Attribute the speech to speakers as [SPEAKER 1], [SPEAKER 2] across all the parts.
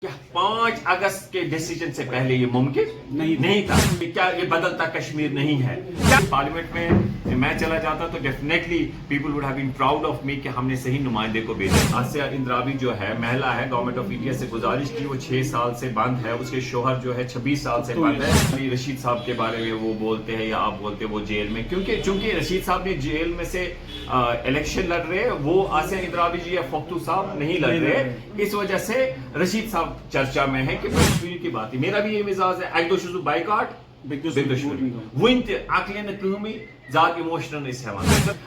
[SPEAKER 1] کیا 5 اگست کے ڈیسیجن سے پہلے یہ ممکن نہیں تھا؟ کیا یہ بدلتا کشمیر نہیں ہے؟ پارلیمنٹ میں میں چلا جاتا تو definitely people would have been proud of me کہ ہم نے صحیح نمائندے کو بھیجا۔ آسیہ اندرابی جو ہے محلہ ہے، گورنمنٹ آف انڈیا سے گزارش کی، وہ 6 سال سے بند ہے، اس کے شوہر جو ہے 26 سال سے بند ہے۔ رشید صاحب کے بارے میں وہ بولتے ہیں یا آپ بولتے ہیں وہ جیل میں، چونکہ رشید صاحب نے جیل میں سے الیکشن لڑ رہے، وہ آسیہ اندرابی جی یا فختو صاحب نہیں لڑ رہے، اس وجہ سے رشید صاحب چرچا میں ہے کہ کشمیر کی بات ہے۔ میرا بھی یہ مزاج ہے، اکہ دو چھُس بہٕ بائیکاٹ ون تہ عقلہِ نہٕ کٲمٕے زیادٕ ایموشنل ٲسۍ ہٮ۪وان۔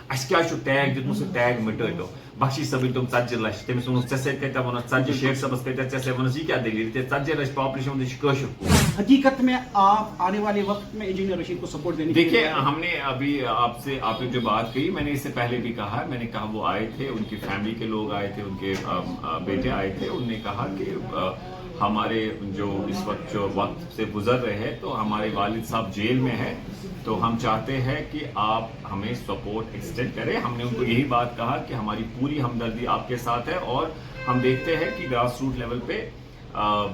[SPEAKER 1] اَسہِ کیٛازِ چھُ ٹیگ دیُتمُت، سُہ ٹیگ مِٹٲیتو۔ بخشی صٲبٕنۍ تِم 40 لچھ، تٔمِس ووٚنُس ژےٚ سۭتۍ کۭتیاہ ووٚنُس 40، شیخ صٲبس کۭتیاہ، ژےٚ سۭتۍ ووٚنُس یہِ کیٛاہ دٔلیٖل، ژےٚ 40 لچھ پاپولیشن ووٚنُس یہِ چھُ کٲشُر کوٗر۔
[SPEAKER 2] حقیقت میں آپ آنے والے وقت میں انجینئر رشید کو سپورٹ دینے
[SPEAKER 1] دیکھیے ہم نے ابھی آپ نے جو بات کہی، میں نے اس سے پہلے بھی کہا، میں نے کہا وہ آئے تھے، ان کی فیملی کے لوگ آئے تھے، ان کے بیٹے آئے تھے، انہوں نے کہا کہ ہمارے جو اس وقت جو وقت سے گزر رہے ہیں تو ہمارے والد صاحب جیل میں ہیں، تو ہم چاہتے ہیں کہ آپ ہمیں سپورٹ ایکسٹینڈ کریں۔ ہم نے ان کو یہی بات کہا کہ ہماری پوری ہمدردی آپ کے ساتھ ہے، اور ہم دیکھتے ہیں کہ گراس روٹ لیول پہ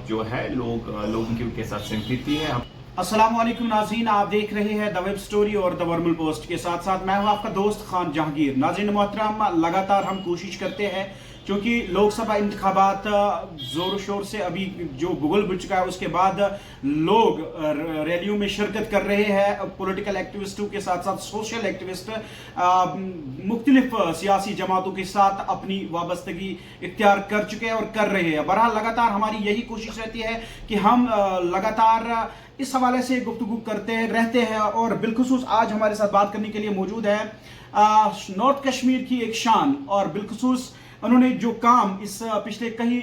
[SPEAKER 1] جو ہے لوگوں کی ان کے ساتھ سمپیتی ہے۔
[SPEAKER 2] السلام علیکم ناظرین، آپ دیکھ رہے ہیں دا ویب سٹوری اور دا ورمل پوسٹ کے ساتھ ساتھ میں ہوں آپ کا دوست خان جہانگیر۔ ناظرین محترم، لگاتار ہم کوشش کرتے ہیں، چونکہ لوک سبھا انتخابات زور و شور سے ابھی جو بگل بڑھ چکا ہے، اس کے بعد لوگ ریلیوں میں شرکت کر رہے ہیں، پولیٹیکل ایکٹیوسٹوں کے ساتھ ساتھ سوشل ایکٹیوسٹ مختلف سیاسی جماعتوں کے ساتھ اپنی وابستگی اختیار کر چکے ہیں اور کر رہے ہیں۔ بہرحال لگاتار ہماری یہی کوشش رہتی ہے کہ ہم لگاتار اس حوالے سے گفتگو کرتے رہتے ہیں، اور بالخصوص آج ہمارے ساتھ بات کرنے کے لیے موجود ہے نارتھ کشمیر کی ایک شان، اور بالخصوص انہوں نے جو کام اس پچھلے کئی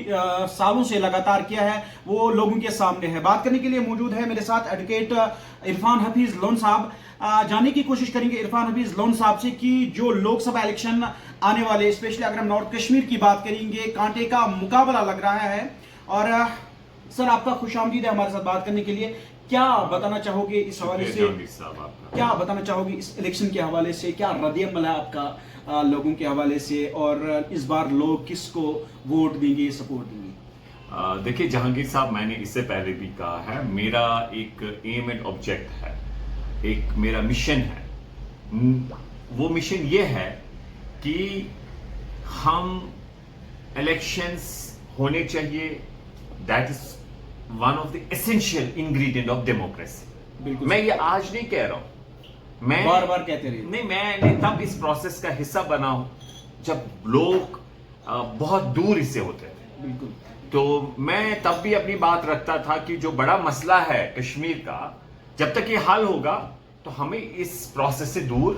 [SPEAKER 2] سالوں سے لگاتار کیا ہے وہ لوگوں کے سامنے ہے۔ بات کرنے کے لیے موجود ہے میرے ساتھ ایڈوکیٹ عرفان حفیظ لون صاحب۔ جاننے کی کوشش کریں گے عرفان حفیظ لون صاحب سے کہ جو لوک سبھا الیکشن آنے والے، اسپیشلی اگر ہم نارتھ کشمیر کی بات کریں گے، کانٹے کا مقابلہ لگ رہا ہے، اور سر آپ کا خوش آمدید ہے ہمارے ساتھ بات کرنے کے لیے۔ کیا بتانا چاہو گے اس حوالے سے، کیا بتانا چاہو گے اس الیکشن کے حوالے سے، کیا رد عمل ہے آپ کا لوگوں کے حوالے سے، اور اس بار لوگ کس کو ووٹ دیں گے، سپورٹ دیں گے؟
[SPEAKER 1] دیکھیے جہانگیر صاحب، میں نے اس سے پہلے بھی کہا ہے، میرا ایک ایم اینڈ آبجیکٹ ہے، ایک میرا مشن ہے۔ وہ مشن یہ ہے کہ ہم الیکشنز ہونے چاہیے، that is one of the essential ingredient of democracy. میں یہ آج نہیں کہہ رہا ہوں، میں
[SPEAKER 2] بار بار کہتے رہے،
[SPEAKER 1] نہیں، میں تب اس پروسیس کا حصہ بنا ہوں جب لوگ بہت دور اس سے ہوتے تھے۔
[SPEAKER 2] بالکل،
[SPEAKER 1] تو میں تب بھی اپنی بات رکھتا تھا کہ جو بڑا مسئلہ ہے کشمیر کا، جب تک یہ حل ہوگا تو ہمیں اس پروسیس سے دور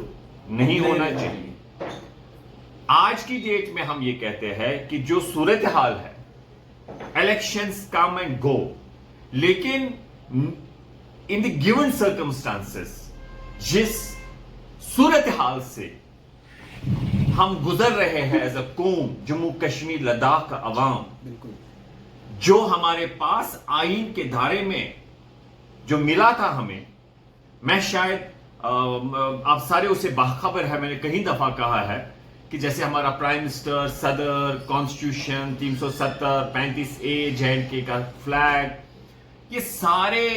[SPEAKER 1] نہیں ہونا چاہیے۔ آج کی ڈیٹ میں ہم یہ کہتے ہیں کہ جو صورتحال ہے، elections come and go، لیکن in the given circumstances جس صورتحال سے ہم گزر رہے ہیں ایز اے قوم، جموں کشمیر لداخ کا عوام،
[SPEAKER 2] بالکل،
[SPEAKER 1] جو ہمارے پاس آئین کے دھارے میں جو ملا تھا ہمیں، میں شاید آپ سارے اسے باخبر ہے، میں نے کئی دفعہ کہا ہے کہ جیسے ہمارا پرائم منسٹر، صدر، کانسٹیٹیوشن 370، 35A JNK کا فلیگ، یہ سارے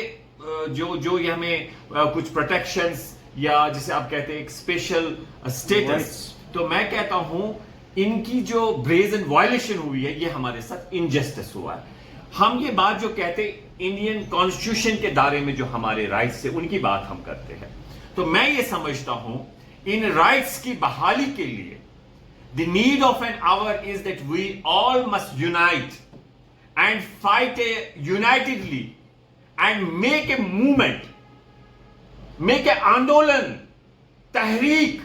[SPEAKER 1] جو یہ ہمیں کچھ پروٹیکشنز یا جسے آپ کہتے ہیں ایک اسپیشل اسٹیٹس، تو میں کہتا ہوں ان کی جو بریزن وائلیشن ہوئی ہے، یہ ہمارے ساتھ انجسٹس ہوا ہے۔ ہم یہ بات جو کہتے ہیں انڈین کانسٹیٹیوشن کے دائرے میں جو ہمارے رائٹس ہیں، ان کی بات ہم کرتے ہیں۔ تو میں یہ سمجھتا ہوں ان رائٹس کی بحالی کے لیے the need of an hour is that we all must unite and fight unitedly and make a movement, make a andolan, tahreek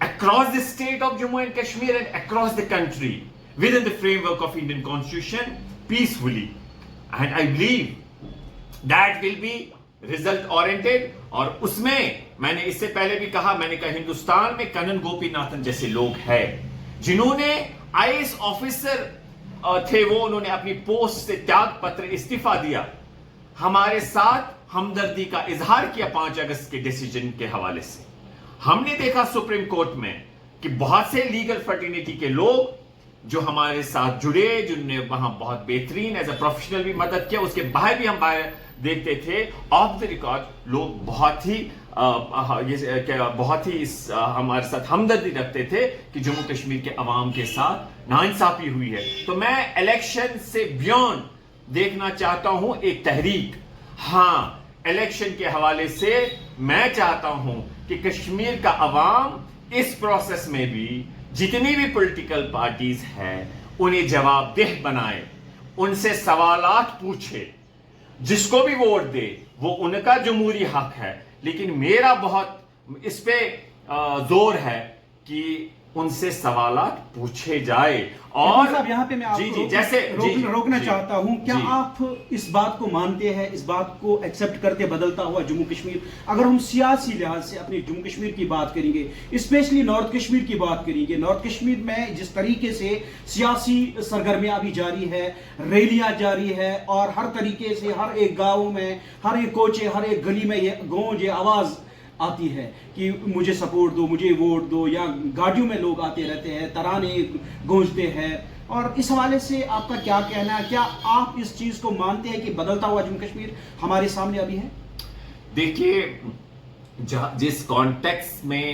[SPEAKER 1] across the state of Jammu and Kashmir and across the country within the framework of Indian Constitution peacefully, and I believe that will be result oriented۔ اور اس میں میں نے اس سے پہلے بھی کہا، میں نے کہا ہندوستان میں کنن گوپی ناتھن جیسے لوگ ہیں جنہوں نے IAS آفیسر تھے، وہ انہوں نے اپنی پوسٹ سے تیاگ پتر استعفیٰ دیا، ہمارے ساتھ ہمدردی کا اظہار کیا 5 اگست کے ڈیسیجن کے حوالے سے۔ ہم نے دیکھا سپریم کورٹ میں کہ بہت سے لیگل فرٹینٹی کے لوگ جو ہمارے ساتھ جڑے، جن نے وہاں بہت بہترین ایز اے پروفیشنل بھی مدد کیا، اس کے باہر بھی ہم باہر دیکھتے تھے آف دا ریکارڈ لوگ بہت ہی ہمارے ساتھ ہمدردی رکھتے تھے کہ جموں کشمیر کے عوام کے ساتھ ناانصافی ہوئی ہے. تو میں الیکشن سے بیونڈ دیکھنا چاہتا ہوں ایک تحریک. ہاں، الیکشن کے حوالے سے میں چاہتا ہوں کہ کشمیر کا عوام اس پروسیس میں بھی جتنی بھی پولیٹیکل پارٹیز ہیں انہیں جواب دہ بنائے، ان سے سوالات پوچھے، جس کو بھی ووٹ دے وہ ان کا جمہوری حق ہے، لیکن میرا بہت اس پہ زور ہے کہ ان سے سوالات پوچھے جائے. اور
[SPEAKER 2] صاحب یہاں پہ میں آپ کو روکنا چاہتا ہوں. کیا آپ اس بات کو مانتے ہیں، اس بات کو ایکسپٹ کرتے بدلتا ہوا جموں کشمیر؟ اگر ہم سیاسی لحاظ سے اپنے جموں کشمیر کی بات کریں گے، اسپیشلی نارتھ کشمیر کی بات کریں گے، نارتھ کشمیر میں جس طریقے سے سیاسی سرگرمیاں ابھی جاری ہے، ریلیاں جاری ہے، اور ہر طریقے سے ہر ایک گاؤں میں، ہر ایک کوچے، ہر ایک گلی میں یہ گونج، یہ آواز آتی ہے کہ مجھے سپورٹ دو، مجھے ووٹ دو، یا گاڑیوں میں لوگ آتے رہتے ہیں، ترانے گونجتے ہیں. اور اس حوالے سے آپ کا کیا کہنا ہے؟ کیا آپ اس چیز کو مانتے ہیں کہ بدلتا ہوا جموں کشمیر ہمارے سامنے ابھی ہے؟
[SPEAKER 1] دیکھیے، جس کانٹیکس میں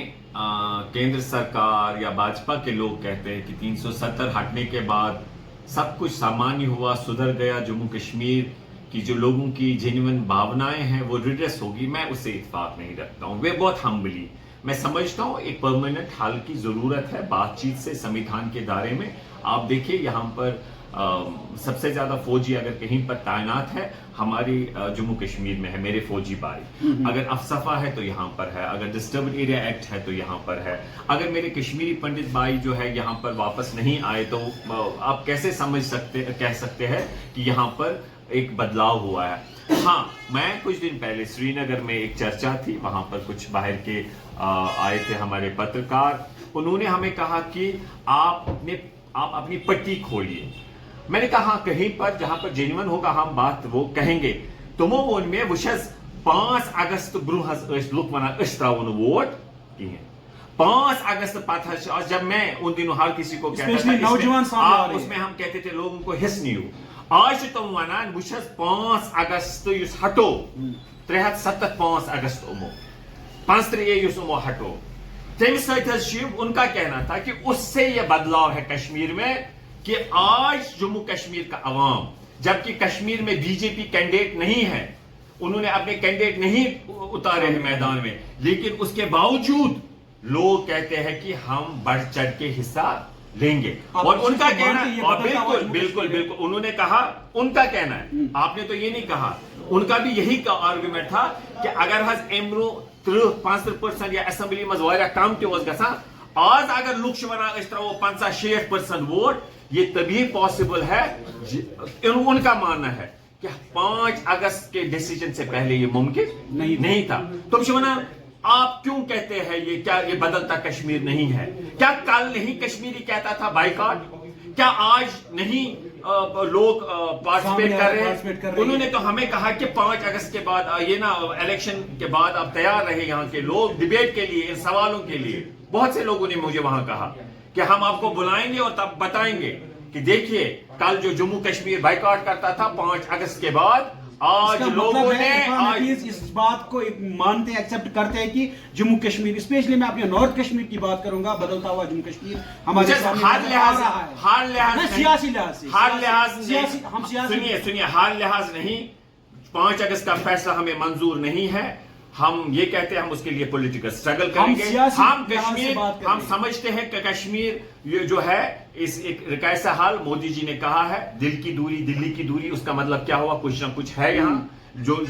[SPEAKER 1] کیندر سرکار یا بھاجپا کے لوگ کہتے ہیں کہ 370 ہٹنے کے بعد سب کچھ سامانیہ ہوا، سدھر گیا جموں کشمیر کی، جو لوگوں کی جینوئن بھاونائیں ہیں وہ ریڈریس ہوگی، میں اس سے اتفاق نہیں رکھتا ہوں. وہ بہت ہمبلی میں سمجھتا ہوں ایک پرماننٹ حل کی ضرورت ہے بات چیت سے سمویدھان کے دائرے میں. آپ دیکھیے یہاں پر سب سے زیادہ فوجی اگر کہیں پر تعینات ہے ہماری جموں کشمیر میں ہے، میرے فوجی بھائی. اگر افسفا ہے تو یہاں پر ہے، اگر ڈسٹربڈ ایریا ایکٹ ہے تو یہاں پر ہے. اگر میرے کشمیری پنڈت بھائی جو ہے یہاں پر واپس نہیں آئے تو آپ کیسے کہہ سکتے ہیں کہ یہاں پر ایک بدلاؤ ہوا ہے. ہاں، میں کچھ دن پہلے سری نگر میں ایک چرچا تھی، وہاں پر کچھ باہر کے آئے تھے ہمارے پترکار. انہوں نے ہمیں کہا کہ آپ اپنی پٹی کھولیے. میں نے کہا کہیں پر جہاں پر جینون ہوگا ہم بات وہ کہیں گے. تمو وون میں وشس 5 اگست برونٛہہ ٲسۍ لُکھ ونان أسۍ تراوو نہٕ ووٹ کِہیٖنۍ. 5 اگست پتہ جب میں ان دنوں ہر کسی کو کہتا تھا اس میں ہم کہتے تھے لوگوں کو حصہ نیو. آج تم ونان وشس 5 اگست یس ہٹو 375 اگست امو 15 یس امو ہٹو. تم سۭتۍ ان کا کہنا تھا کہ اس سے یہ بدلاؤ ہے کشمیر میں کہ آج جموں کشمیر کا عوام، جبکہ کشمیر میں بی جے پی کینڈیڈیٹ نہیں ہے، انہوں نے اپنے کینڈیڈیٹ نہیں اتارے ہیں میدان میں، لیکن اس کے باوجود لوگ کہتے ہیں کہ ہم بڑھ چڑھ کے حصہ لیں گے. اور ان کا کہنا، اور بالکل انہوں نے کہا، ان کا کہنا ہے، آپ نے تو یہ نہیں کہا، ان کا بھی یہی کا آرگومنٹ تھا کہ اگر حض امرو 30-35% یا اسمبلی مز واریاہ کم تہ اوس گژھان، آج اگر لوگ ونان أسۍ تراوو 50-60% ووٹ، یہ تبھی پاسبل ہے. ان کا ماننا ہے کہ 5 اگست کے ڈیسیجن سے پہلے یہ ممکن نہیں تھا. تم ونان آپ کیوں کہتے ہیں یہ کیا یہ بدلتا کشمیر نہیں ہے؟ کیا کل نہیں کشمیری کہتا تھا بائیکاٹ؟ کیا آج نہیں لوگ پارٹیسپیٹ کر رہے ہیں؟ انہوں نے تو ہمیں کہا کہ 5 اگست کے بعد یہ نا الیکشن کے بعد آپ تیار رہے یہاں کے لوگ ڈیبیٹ کے لیے، ان سوالوں کے لیے. بہت سے لوگوں نے مجھے وہاں کہا کہ ہم آپ کو بلائیں گے اور تب بتائیں گے کہ دیکھیے کل جو جموں کشمیر بائیکاٹ کرتا تھا 5 اگست کے بعد، آج لوگوں نے
[SPEAKER 2] اس بات کو مانتے ایکسپٹ کرتے ہیں کہ جموں کشمیر، اسپیشلی میں اپنے نارتھ کشمیر کی بات کروں گا، بدلتا ہوا جموں کشمیر ہمارے سامنے
[SPEAKER 1] سنیے، ہر لحاظ نہیں. 5 اگست کا فیصلہ ہمیں منظور نہیں ہے. ہم یہ کہتے ہیں ہم اس کے لیے پولیٹیکل سٹرگل کریں گے. ہم سمجھتے ہیں کہ کشمیر یہ جو ہے اس ایک ایسا حال مودی جی نے کہا ہے، دل کی دوری دلی کی دوری، اس کا مطلب کیا ہوا؟ کچھ نہ کچھ ہے یہاں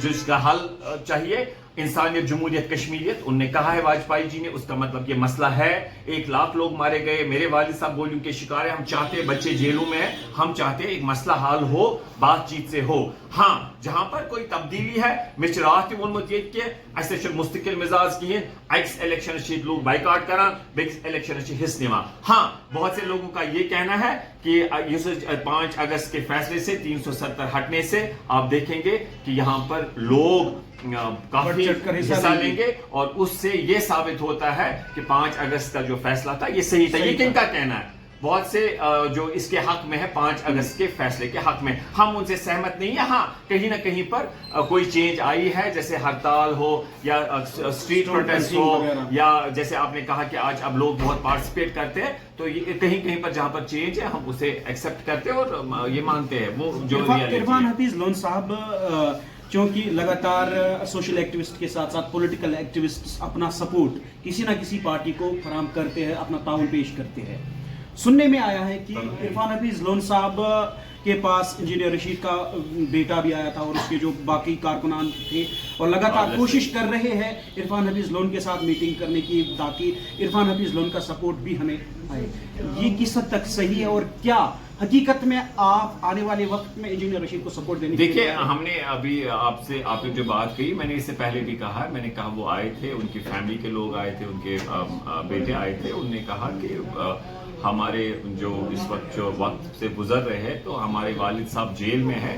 [SPEAKER 1] جس کا حل چاہیے. انسانیت، جمہوریت، کشمیریت، ان نے کہا ہے واجپئی جی نے، اس کا مطلب یہ مسئلہ ہے. 1 لاکھ لوگ مارے گئے، میرے والد صاحب گولیوں کے شکار ہیں. ہم چاہتے بچے جیلوں میں ہیں، ہم چاہتے ایک مسئلہ حل ہو، بات چیت سے ہو. ہاں، جہاں پر کوئی تبدیلی ہے، میں رات وونمت یہ کہ اسے مستقل مزاج کہین، اکس الیکشن لوگ بائیکاٹ کران، بیکس الیکشن حصہ نوان. ہاں، بہت سے لوگوں کا یہ کہنا ہے کہ 5 اگست کے فیصلے سے 370 ہٹنے سے آپ دیکھیں گے کہ یہاں پر لوگ کافی حصہ لیں گے، اور اس سے یہ ثابت ہوتا ہے کہ 5 اگست کا جو فیصلہ تھا یہ صحیح تھا. یہ کن کا کہنا ہے؟ بہت سے جو اس کے حق میں ہے 5 اگست کے فیصلے کے حق میں ہم ان سے سہمت نہیں ہیں. ہاں کہیں نہ کہیں پر کوئی چینج آئی ہے, جیسے ہڑتال ہو یا اسٹریٹ پروٹیسٹ ہو, یا جیسے آپ نے کہا کہ آج اب لوگ بہت پارٹیسپیٹ کرتے ہیں, تو یہ کہیں کہیں پر جہاں پر چینج ہے ہم اسے ایکسیپٹ کرتے ہیں اور یہ مانتے ہیں. وہ جو
[SPEAKER 2] عرفان حفیظ لون صاحب چونکہ لگاتار سوشل ایکٹیوسٹ کے ساتھ ساتھ پولیٹیکل ایکٹیوسٹ اپنا سپورٹ کسی نہ کسی پارٹی کو فراہم کرتے ہیں, اپنا تعاون پیش کرتے ہیں, سننے میں آیا ہے کہ عرفان حفیظ لون صاحب کے پاس انجینئر رشید کا بیٹا بھی آیا تھا اور اس کے جو باقی کارکنان تھے, اور لگاتار کوشش کر رہے ہیں عرفان حفیظ لون کے ساتھ میٹنگ کرنے کی تاکہ عرفان حفیظ لون کا سپورٹ بھی ہمیں آئے. یہ کس حد تک صحیح ہے اور کیا حقیقت میں آپ آنے والے وقت میں انجینئر رشید کو سپورٹ دینے؟
[SPEAKER 1] دیکھیے ہم نے ابھی آپ نے جو بات کہی, میں نے اس سے پہلے بھی کہا ہے, میں نے کہا وہ آئے تھے, ان کی فیملی کے لوگ آئے تھے, ان کے بیٹے آئے تھے, انہوں نے کہا کہ ہمارے جو اس وقت جو وقت سے گزر رہے ہیں تو ہمارے والد صاحب جیل میں ہیں,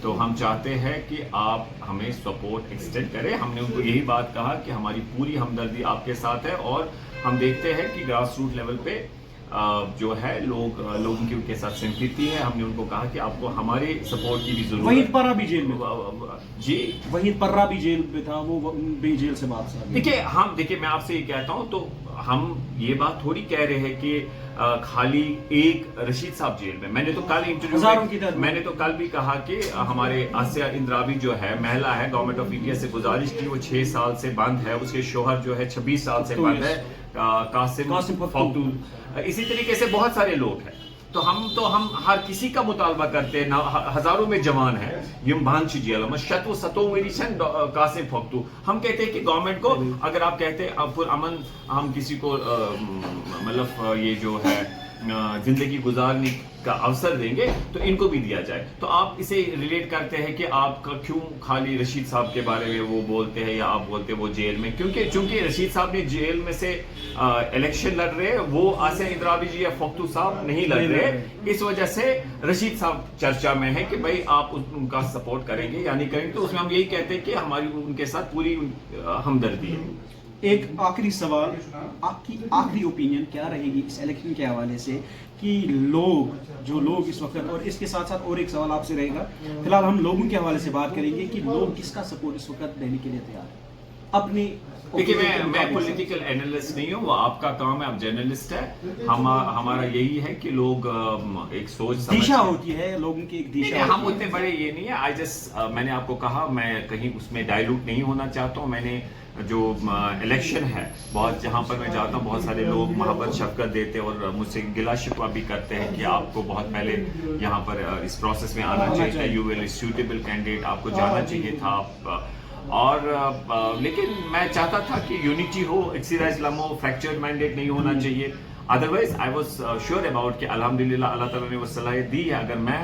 [SPEAKER 1] تو ہم چاہتے ہیں کہ آپ ہمیں سپورٹ ایکسٹینڈ کریں. ہم نے ان کو یہی بات کہا کہ ہماری پوری ہمدردی آپ کے ساتھ ہے, اور ہم دیکھتے ہیں کہ گراس روٹ لیول پہ جو ہے لوگوں کی ان کے ساتھ سمپیتی ہے. ہم نے ان کو کہا کہ آپ کو ہمارے سپورٹ کی بھی ضرورت ہے.
[SPEAKER 2] وحید پرہ بھی جیل میں,
[SPEAKER 1] جی
[SPEAKER 2] وحید پرہ بھی جیل میں تھا, وہ بھی جیل سے بات سا.
[SPEAKER 1] دیکھیے میں آپ سے یہ کہتا ہوں, تو ہم یہ بات تھوڑی کہہ رہے ہیں کہ خالی ایک رشید صاحب جیل میں. میں نے تو کل انٹرویو میں نے تو کل بھی کہا کہ ہمارے آسیہ اندرابی جو ہے مہلا ہے, گورنمنٹ آف انڈیا سے گزارش کی, وہ 6 سال سے بند ہے, اس کے شوہر جو ہے 26 سال سے بند ہے, قاسم فختو, اسی طریقے سے بہت سارے لوگ ہیں. تو ہم ہر کسی کا مطالبہ کرتے ہیں, ہزاروں میں جوان ہیں یم بانچ جیل میں شتو ستو میری چھن قاسم فختو. ہم کہتے ہیں کہ گورنمنٹ کو اگر آپ کہتے ہیں اب امن ہم کسی کو مطلب یہ جو ہے زندگی گزارنے کا اوسر دیں گے تو ان کو بھی دیا جائے. تو آپ اسے ریلیٹ کرتے ہیں کہ آپ کا کیوں خالی رشید صاحب کے بارے میں وہ بولتے ہیں, یا آپ بولتے ہیں وہ جیل میں, چونکہ رشید صاحب نے جیل میں سے الیکشن لڑ رہے, وہ آسیہ اندرابی جی یا فختو صاحب نہیں لڑ رہے, اس وجہ سے رشید صاحب چرچا میں ہے کہ بھائی آپ ان کا سپورٹ کریں گے یا نہیں کریں گے. تو اس میں ہم یہی کہتے ہیں کہ ہماری ان کے ساتھ پوری ہمدردی ہے.
[SPEAKER 2] ایک آخری سوال, آپ کی آخری اوپینین کیا رہے گی اس الیکشن کے حوالے سے کہ لوگ اس وقت, اور اس کے ساتھ ساتھ اور ایک سوال آپ سے رہے گا, فی الحال ہم لوگوں کے حوالے سے بات کریں گے کہ لوگ کس کا سپورٹ اس وقت دینے کے لیے تیار ہیں اپنی.
[SPEAKER 1] دیکھیے میں پولیٹیکل اینالسٹ نہیں ہوں, وہ آپ کا کام ہے, آپ جرنلسٹ ہے. ہمارا یہی ہے کہ لوگ ایک سوچ
[SPEAKER 2] دیشا ہوتی ہے لوگوں کی, ایک دیشا.
[SPEAKER 1] ہم اتنے بڑے یہ نہیں ہے, میں نے آپ کو کہا میں کہیں اس میں ڈائلوٹ نہیں ہونا چاہتا ہوں. میں نے جو الیکشن ہے بہت جہاں پر میں جاتا ہوں بہت سارے لوگ محبت شفقت دیتے اور مجھ سے گلا شکوہ بھی کرتے ہیں کہ آپ کو بہت پہلے یہاں پر اس پروسیس میں آنا چاہیے تھا, یو ویل سیوٹیبل کینڈیڈیٹ, آپ کو جانا چاہیے تھا. اور لیکن میں چاہتا تھا کہ یونٹی ہو, ایکسیرائز لمو, فریکچرڈ مینڈیٹ نہیں ہونا چاہیے. Otherwise I was sure about کہ الحمدللہ اللہ تعالیٰ نے وہ صلاحیت دی ہے. اگر میں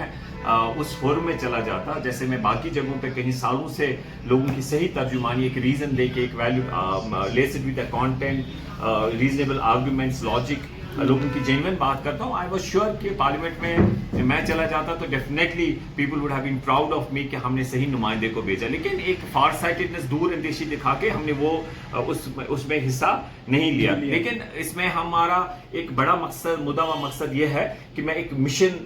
[SPEAKER 1] اس فورم میں چلا جاتا جیسے میں باقی جگہوں پہ کہیں سالوں سے لوگوں کی صحیح ترجمانی, ایک ریزن دے کے, ایک value less it with the content, reasonable arguments, logic, لوگوں کی جینوئن بات کرتا ہوں. آئی واز شیور کہ پارلیمنٹ میں چلا جاتا تو definitely people would have been proud of me کہ ہم نے صحیح نمائندے کو بھیجا. لیکن ایک فار سائٹڈنس, دور اندیشی دکھا کے ہم نے وہ اس میں حصہ نہیں لیا. لیکن اس میں ہمارا ایک بڑا مقصد, مدعا مقصد یہ ہے کہ میں ایک مشن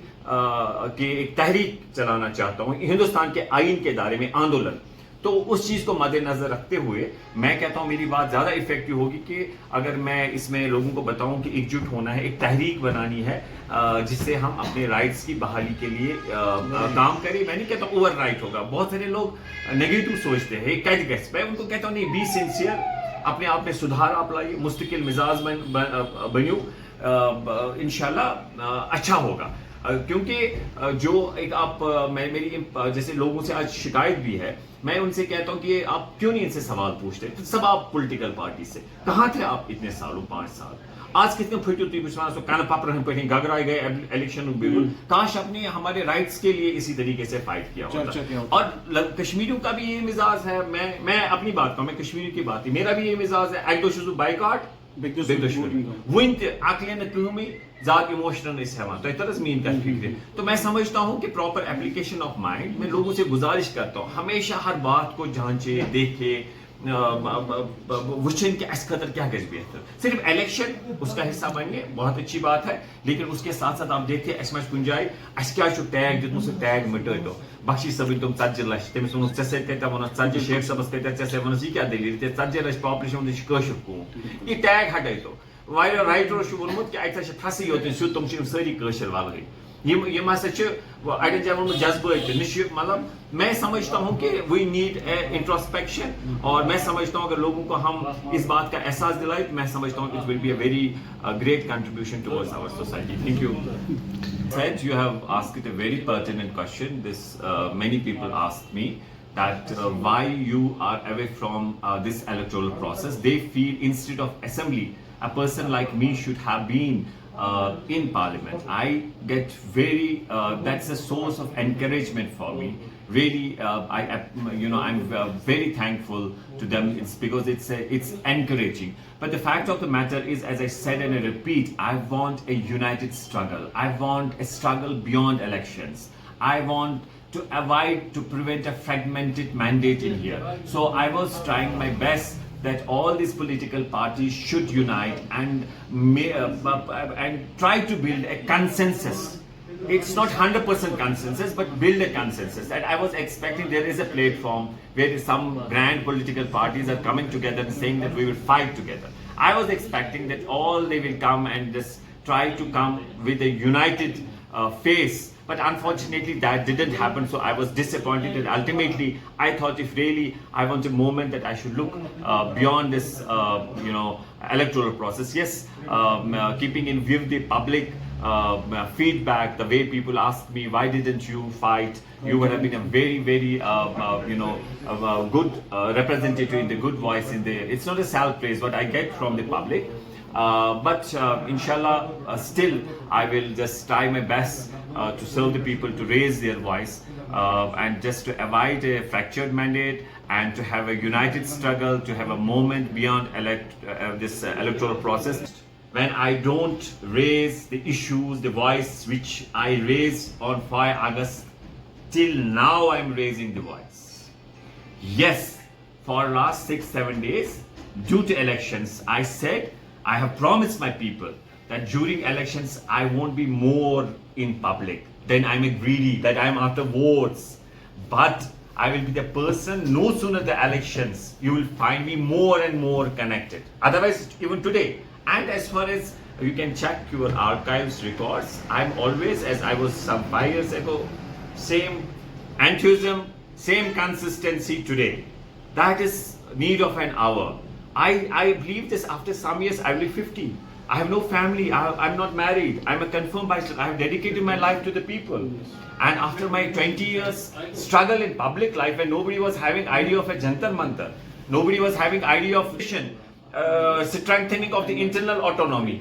[SPEAKER 1] کی ایک تحریک چلانا چاہتا ہوں ہندوستان کے آئین کے دائرے میں, آندولن. تو اس چیز کو مد نظر رکھتے ہوئے میں کہتا ہوں میری بات زیادہ افیکٹو ہوگی کہ اگر میں اس میں لوگوں کو بتاؤں کہ ایک جٹ ہونا ہے, ایک تحریک بنانی ہے جس سے ہم اپنے رائٹس کی بحالی کے لیے کام کریں. میں نہیں کہتا اوور رائٹ ہوگا, بہت سارے لوگ نیگیٹو سوچتے ہیں, ایک کیچ, میں ان کو کہتا ہوں نہیں, بی سنسیئر, اپنے آپ میں سدھار آپ لائیے, مستقل مزاج بنیو, انشاءاللہ اچھا ہوگا. کیونکہ جو ایک آپ میری جیسے لوگوں سے آج شکایت بھی ہے, میں ان سے کہتا ہوں کہ آپ کیوں نہیں ان سے سوال پوچھتے, سب آپ پولیٹیکل پارٹی سے کہاں تھے آپ اتنے سالوں, 5 سال, آج کتنے پھٹو تھی بچوانا سو کان پاپ رہے پہ گھگرائے گئے الیکشن بالکل, کاش آپ نے ہمارے رائٹس کے لیے اسی طریقے سے فائٹ کیا ہوتا. اور کشمیریوں کا بھی یہ مزاج ہے, میں اپنی بات کروں, میں کشمیری کی بات ہی, میرا بھی یہ مزاج ہے, ایک دوسرے بائیکاٹ ونت عقلین قومی ذات ایموشنل اس ہے تو طرز مین کا فکر. تو میں سمجھتا ہوں کہ پراپر اپلیکیشن آف مائنڈ, میں لوگوں سے گزارش کرتا ہوں ہمیشہ ہر بات کو جانچے, دیکھے, وچن کہ اس خاطر کیا گژھِ بہتر. صرف الیکشن اس کا حصہ بننے بہت اچھی بات ہے, لیکن اس کے ساتھ ساتھ آپ دیکھتے ہیں اس میں کن جائے اس کیا ٹیگ دیتمت, سہ ٹیگ مٹو. بخشی صٲبن تم 40 لچھ, تمس ون ژے سۭتۍ کتیا ونس 40, شیخ صٲبس کتیا ژے سۭتۍ ونس یہ کیا دلیل, 40 لچھ پاپولیشن یہ کٲشُر قوم, یہ ٹیگ ہٹٲیتو. واریاہ رائٹرو وونمت کہ اتہ تھسٕے یوت سیود, تم چھِ سٲری کٲشِر ولگٕے. یم ہسا اڑین جائن وونمت جذبٲتی نش, مطلب میں سمجھتا ہوں کہ وی نیڈ انٹروسپیکشن, اور میں سمجھتا ہوں اگر لوگوں کو ہم اس بات کا احساس دلائیں تو میں سمجھتا ہوں it will be a very great contribution towards our society. Thank you. Said you have asked a very pertinent question. This many people ask me that why you are away from this electoral process. They feel instead of assembly, a person like me should have been in parliament. I get very that's a source of encouragement for me. Really, I'm very thankful to them. It's because it's encouraging. But the fact of the matter is, as I said and I repeat, I want a united struggle. I want a struggle beyond elections. I want to avoid, to prevent a fragmented mandate in here. So I was trying my best that all these political parties should unite and try to build a consensus. It's not 100% consensus, but build a consensus. And I was expecting there is a platform where some grand political parties are coming together and saying that we will fight together. I was expecting that all they will come and just try to come with a united face. But unfortunately that didn't happen, so I was disappointed, and ultimately I thought if really I want a moment that I should look beyond this electoral process. Yes, keeping in view the public feedback, the way people ask me why didn't you fight, you would have been a very very good representative in the good voice in the, it's not a self praise what I get from the public, but inshallah still I will just try my best to serve the people, to raise their voice, and just to avoid a fractured mandate and to have a united struggle, to have a moment beyond this electoral process. When I don't raise the issues, the voice which I raised on 5 August, till now I'm raising the voice. Yes, for last 6-7 days, due to elections, I said, I have promised my people that during elections I won't be more in public. Then I'm a greedy, that I'm after votes. But I will be the person, no sooner the elections, you will find me more and more connected. Otherwise, even today. And as far as you can check your archives records, I'm always, as I was some 5 years ago, same enthusiasm, same consistency today. That is need of an hour. I believe this after some years I will be 50. I have no family, I'm not married, I'm a confirmed bachelor, I have dedicated my life to the people. And after my 20 years struggle in public life, when nobody was having idea of a Jantar Mantar, nobody was having idea of vision, strengthening of the internal autonomy.